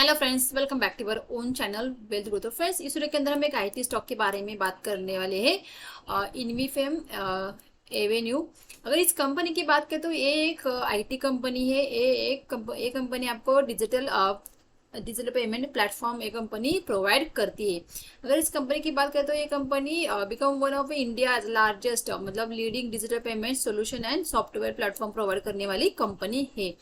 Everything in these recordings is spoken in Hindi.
Hello friends, welcome back to our own channel wealth growth. Friends, इस वीडियो के अंदर हम एक आईटी स्टॉक के बारे में बात करने वाले हैं। इनवीफेम एवेन्यू। अगर इस कंपनी की बात करें तो ये एक आईटी कंपनी है। ये कंपनी आपको डिजिटल पेमेंट प्लेटफॉर्म ये कंपनी प्रोवाइड करती है। अगर इस कंपनी की बात करें तो ये company become one of India largest मतलब leading digital payment solution and software platform provide करने वाली कंपनी है।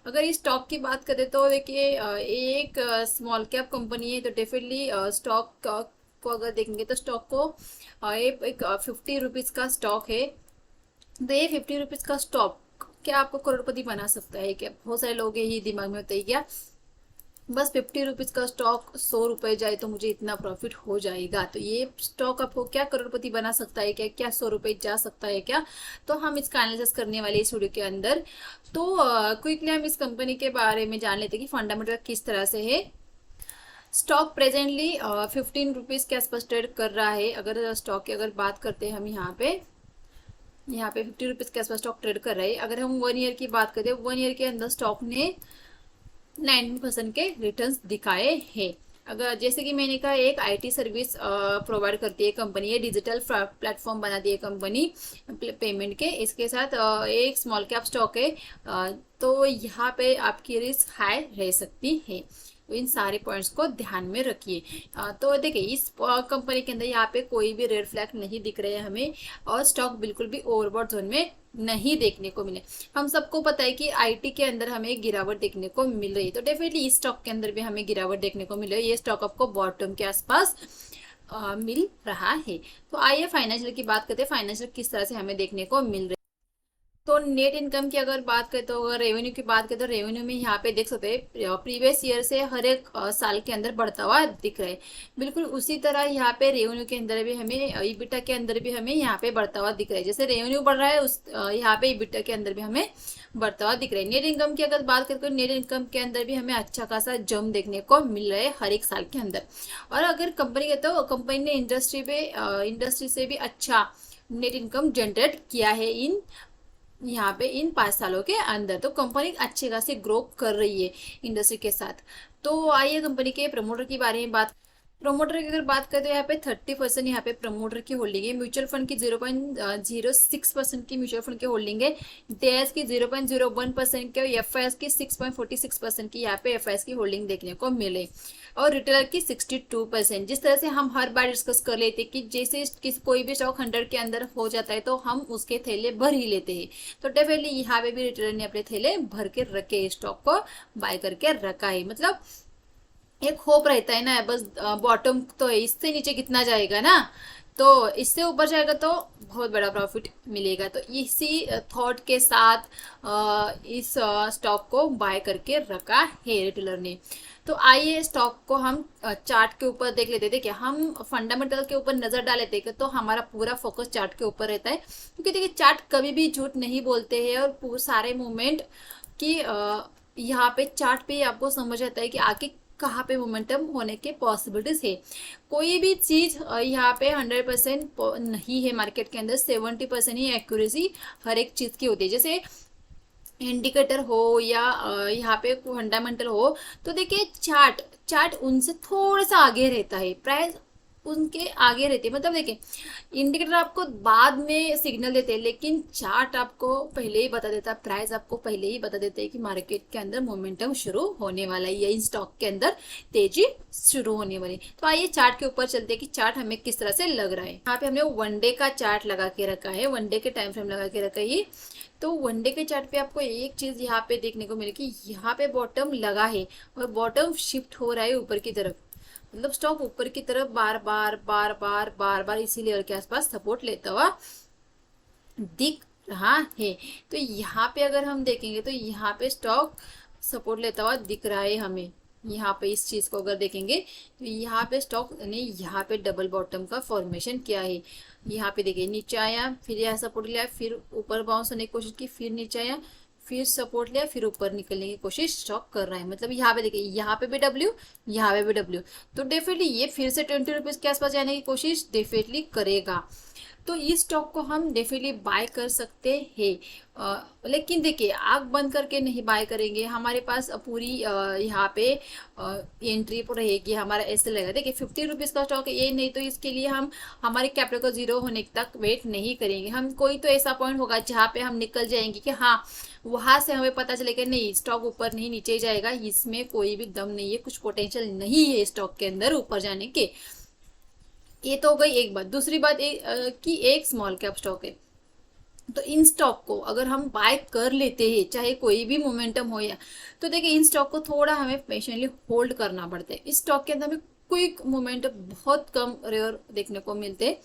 अगर इस स्टॉक की बात करें तो देखिए एक स्मॉल कैप कंपनी है, तो डेफिनेटली स्टॉक को अगर देखेंगे तो स्टॉक को एक 50 रुपीज़ का स्टॉक है। तो ये 50 रुपीज़ का स्टॉक क्या आपको करोड़पति बना सकता है क्या? बहुत सारे लोग यही दिमाग में होते हैं क्या बस 50 रुपीज़ का स्टॉक 100 रुपये जाए तो मुझे इतना प्रॉफिट हो जाएगा। तो ये स्टॉक आपको क्या करोड़पति बना सकता है क्या? क्या 100 रुपये जा सकता है क्या? तो हम इसका एनालिसिस करने वाले इस वीडियो के अंदर। तो क्विकली हम इस कंपनी के बारे में जान लेते हैं कि फंडामेंटल किस तरह से है। स्टॉक प्रेजेंटली 15 रुपीज़ के आसपास ट्रेड कर रहा है। अगर स्टॉक की अगर बात करते हैं हम यहाँ पे 50 रुपीज़ के आसपास स्टॉक ट्रेड कर रहा है। अगर हम 1 ईयर की बात करें, 1 ईयर के अंदर स्टॉक ने 9% के रिटर्न्स दिखाए हैं। अगर जैसे कि मैंने कहा, एक आईटी सर्विस प्रोवाइड करती है कंपनी, है डिजिटल प्लेटफॉर्म बनाती है कंपनी पेमेंट के। इसके साथ एक स्मॉल कैप स्टॉक है, तो यहाँ पे आपकी रिस्क हाई रह सकती है। तो इन सारे पॉइंट्स को ध्यान में रखिए। तो देखिए इस कंपनी के अंदर यहाँ पे कोई भी रेड फ्लैग नहीं दिख रहे हैं हमें, और स्टॉक बिल्कुल भी ओवरबॉट जोन में नहीं देखने को मिले। हम सबको पता है कि आईटी के अंदर हमें गिरावट देखने को मिल रही है, तो डेफिनेटली इस स्टॉक के अंदर भी हमें गिरावट देखने को मिल रही है। ये स्टॉक आपको बॉटम के आसपास मिल रहा है। तो आइए फाइनेंशियल की बात करते हैं, फाइनेंशियल किस तरह से हमें देखने को मिल रही है। तो नेट इनकम की अगर बात करें, तो अगर रेवेन्यू की बात करें तो रेवेन्यू में यहाँ पे देख सकते हैं प्रीवियस ईयर से हर एक साल के अंदर बढ़ता हुआ दिख रहा है। बिल्कुल उसी तरह यहाँ पे रेवेन्यू के अंदर भी हमें, ईबिटा के अंदर भी हमें यहाँ पे बढ़ता हुआ दिख रहा है। जैसे रेवेन्यू बढ़ रहा है उस यहाँ पे ईबिटा के अंदर भी हमें बढ़ता हुआ दिख रहा है। नेट इनकम की अगर बात करें तो नेट इनकम के अंदर भी हमें अच्छा खासा जम देखने को मिल रहा है हर एक साल के अंदर। और अगर कंपनी के, तो कंपनी ने इंडस्ट्री से भी अच्छा नेट इनकम जनरेट किया है यहाँ पे इन 5 सालों के अंदर। तो कंपनी अच्छी खासी ग्रो कर रही है इंडस्ट्री के साथ। तो आइए कंपनी के प्रमोटर के बारे में प्रमोटर की अगर बात करें तो यहाँ पे 30% यहाँ पे प्रमोटर की होल्डिंग है। म्यूचुअल फंड की 0.06% की म्यूचुअल फंड की होल्डिंग है। डेस की 0.01% के, एफ की 6.46% की यहाँ पे एफ की होल्डिंग देखने को मिले, और रिटेलर की 62%। जिस तरह से हम हर बार डिस्कस कर लेते हैं कि जैसे कोई भी स्टॉक 100 के अंदर हो जाता है तो हम उसके थैले भर ही लेते हैं। तो डेफिनेटली यहाँ पे भी रिटेलर ने अपने थैले भर के रखे, स्टॉक को बाय करके रखा है। मतलब एक होप रहता है ना, बस बॉटम तो है, इससे नीचे कितना जाएगा ना, तो इससे ऊपर जाएगा तो बहुत बड़ा प्रॉफिट मिलेगा। तो इसी थॉट के साथ इस स्टॉक को बाय करके रखा है रिटेलर ने। तो आइए स्टॉक को हम चार्ट के ऊपर देख लेते थे। क्या हम फंडामेंटल के ऊपर नजर डालेते हैं तो हमारा पूरा फोकस चार्ट के ऊपर रहता है, क्योंकि देखिए चार्ट कभी भी झूठ नहीं बोलते हैं, और सारे मूवमेंट की यहाँ पे चार्ट पे आपको समझ आता है कि आगे कहाँ पे मोमेंटम होने के पॉसिबिलिटीज है। कोई भी चीज यहाँ पे 100% नहीं है मार्केट के अंदर, 70% ही एक्यूरेसी हर एक चीज की होती है। जैसे इंडिकेटर हो या यहाँ पे फंडामेंटल हो, तो देखिए चार्ट उनसे थोड़ा सा आगे रहता है, प्राइस उनके आगे रहती है। मतलब देखिए इंडिकेटर आपको बाद में सिग्नल देते हैं, लेकिन चार्ट आपको पहले ही बता देता है, प्राइस आपको पहले ही बता देते हैं कि मार्केट के अंदर मोमेंटम शुरू होने वाला है या इन स्टॉक के अंदर तेजी शुरू होने वाली। तो आइए चार्ट के ऊपर चलते हैं कि चार्ट हमें किस तरह से लग रहा है। यहाँ पे हमने वनडे का चार्ट लगा के रखा है, वनडे के टाइम फ्रेम लगा के रखा है। तो वनडे के चार्ट पे आपको एक चीज यहाँ पे देखने को मिलेगी, यहाँ पे बॉटम लगा है और बॉटम शिफ्ट हो रहा है ऊपर की तरफ। मतलब स्टॉक ऊपर की तरफ बार बार इसी लेवल के आसपास सपोर्ट लेता हुआ दिख रहा है। तो यहाँ पे अगर हम देखेंगे तो यहाँ पे स्टॉक सपोर्ट लेता हुआ दिख रहा है हमें। यहाँ पे इस चीज को अगर देखेंगे तो यहाँ पे स्टॉक ने यहाँ पे डबल बॉटम का फॉर्मेशन किया है। यहाँ पे देखिए नीचे आया, फिर यहाँ सपोर्ट लिया, फिर ऊपर बाउंस होने की कोशिश की, फिर नीचे आया, फिर सपोर्ट लिया, फिर ऊपर निकलने की कोशिश स्टॉक कर रहा है। मतलब यहाँ पे देखिए, यहाँ पे भी डब्ल्यू, यहाँ पे भी डब्ल्यू। तो डेफिनेटली ये फिर से 20 रुपीज के आसपास जाने की कोशिश डेफिनेटली करेगा। तो इस स्टॉक को हम डेफिनेटली बाय कर सकते हैं। लेकिन देखिए आग बंद करके नहीं बाय करेंगे, हमारे पास पूरी यहाँ पे एंट्री पर रहेगी, हमारा ऐसे लगेगा। देखिए 50 रुपीज़ का स्टॉक है ये, नहीं तो इसके लिए हम हमारे कैपिटल को जीरो होने तक वेट नहीं करेंगे। हम कोई तो ऐसा पॉइंट होगा जहाँ पे हम निकल जाएंगे कि हाँ, वहां से हमें पता चलेगा नहीं स्टॉक ऊपर नहीं नीचे जाएगा, इसमें कोई भी दम नहीं है, कुछ पोटेंशियल नहीं है स्टॉक के अंदर ऊपर जाने के। ये तो हो गई एक बात। दूसरी बात कि एक स्मॉल कैप स्टॉक है, तो इन स्टॉक को अगर हम बाय कर लेते हैं चाहे कोई भी मोमेंटम हो या, तो देखिए इन स्टॉक को थोड़ा हमें पेशेंटली होल्ड करना पड़ता है। इस स्टॉक के अंदर हमें क्विक मोमेंटम बहुत कम रेयर देखने को मिलते हैं,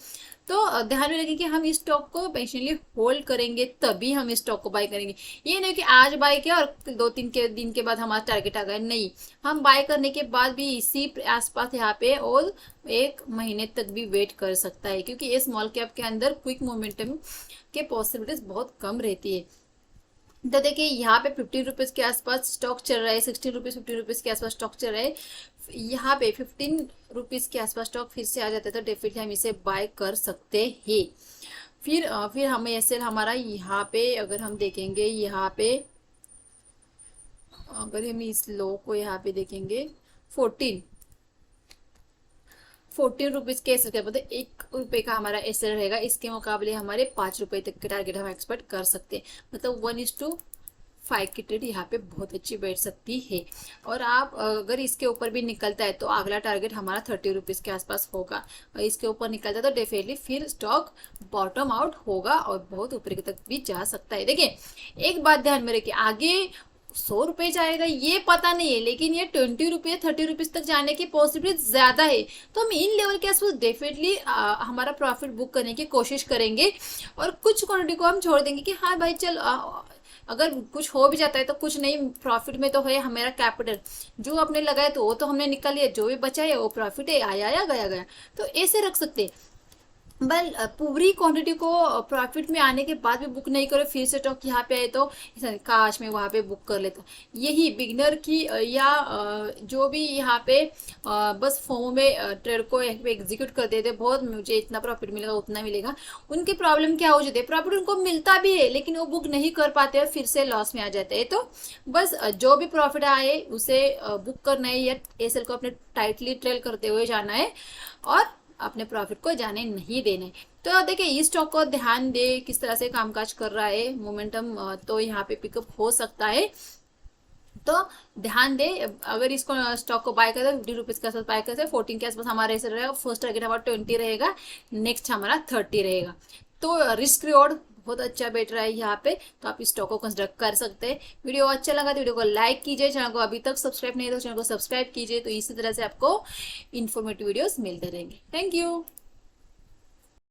तो ध्यान में रखें कि हम इस स्टॉक को पेशेंटली होल्ड करेंगे तभी हम इस स्टॉक को बाय करेंगे। ये नहीं कि आज बाय किया और 2-3 के दिन के बाद हमारा टारगेट आ गया, नहीं, हम बाय करने के बाद भी इसी आसपास यहाँ पे और 1 महीने तक भी वेट कर सकता है, क्योंकि ये स्मॉल कैप के अंदर क्विक मोमेंटम के पॉसिबिलिटीज बहुत कम रहती है। तो देखिए यहाँ पे 15 रुपीज़ के आसपास स्टॉक चल रहा है, 16 रुपीज़ 15 रुपीज़ के आसपास स्टॉक चल रहा है। यहाँ पे 15 रुपीज़ के आसपास स्टॉक फिर से आ जाता है तो डेफिनेटली हम इसे बाय कर सकते हैं। फिर हमें ऐसे हमारा यहाँ पे अगर हम देखेंगे, यहाँ पे अगर हम इस लो को यहाँ पे देखेंगे 14 रुपीज़ के एसएल के मतलब 1 रुपये का हमारा एसएल रहेगा, इसके मुकाबले हमारे 5 रुपये तक के टारगेट हम एक्सपेक्ट कर सकते हैं। मतलब 1:5 की ट्रेड यहाँ पे बहुत अच्छी बैठ सकती है। और आप अगर इसके ऊपर भी निकलता है तो अगला टारगेट हमारा 30 रुपीज़ के आसपास होगा, और इसके ऊपर निकलता है तो डेफिनेटली फिर स्टॉक बॉटम आउट होगा और बहुत ऊपर तक भी जा सकता है। देखिए एक बात ध्यान में रखिए, आगे 100 रुपये जाएगा ये पता नहीं है, लेकिन ये 20 रुपये 30 रुपीज़ तक जाने की पॉसिबिलिटी ज्यादा है। तो हम इन लेवल के आसपास डेफिनेटली हमारा प्रॉफिट बुक करने की कोशिश करेंगे, और कुछ क्वांटिटी को हम छोड़ देंगे कि हाँ भाई चल अगर कुछ हो भी जाता है तो कुछ नहीं, प्रॉफिट में तो है हमारा कैपिटल, जो आपने लगाया तो वो तो हमने निकाल लिया, जो भी बचा है वो प्रॉफिट है, आया आया गया गया, तो ऐसे रख सकते हैं। बल पूरी क्वांटिटी को प्रॉफिट में आने के बाद भी बुक नहीं करो, फिर से स्टॉक यहाँ पे आए तो काश में वहाँ पे बुक कर लेता। यही बिगनर की या जो भी यहाँ पे बस फोमो में ट्रेड को एग्जीक्यूट कर देते, बहुत मुझे इतना प्रॉफिट मिलेगा उतना मिलेगा, उनकी प्रॉब्लम क्या हो जाती है, प्रॉफिट उनको मिलता भी है लेकिन वो बुक नहीं कर पाते और फिर से लॉस में आ जाते हैं। तो बस जो भी प्रॉफिट आए उसे बुक करना है या एसएल को अपने टाइटली ट्रेल करते हुए जाना है और अपने प्रॉफिट को जाने नहीं देना है। तो देखिए इस स्टॉक को ध्यान दे किस तरह से कामकाज कर रहा है, मोमेंटम तो यहाँ पे पिकअप हो सकता है, तो ध्यान दे। अगर इसको स्टॉक को बाय करते 50 रुपीज़ के आसपास बाय करते 14 के आसपास हमारा ऐसे रहेगा, फर्स्ट टारगेट हमारा 20 रहेगा, नेक्स्ट हमारा 30 रहेगा। तो रिस्क रिवॉर्ड बहुत अच्छा बैठ रहा है यहाँ पे, तो आप इस स्टॉक को कंसिडर कर सकते हैं। वीडियो अच्छा लगा तो वीडियो को लाइक कीजिए, चैनल को अभी तक सब्सक्राइब नहीं तो चैनल को सब्सक्राइब कीजिए, तो इसी तरह से आपको इन्फॉर्मेटिव वीडियोस मिलते रहेंगे। Thank you.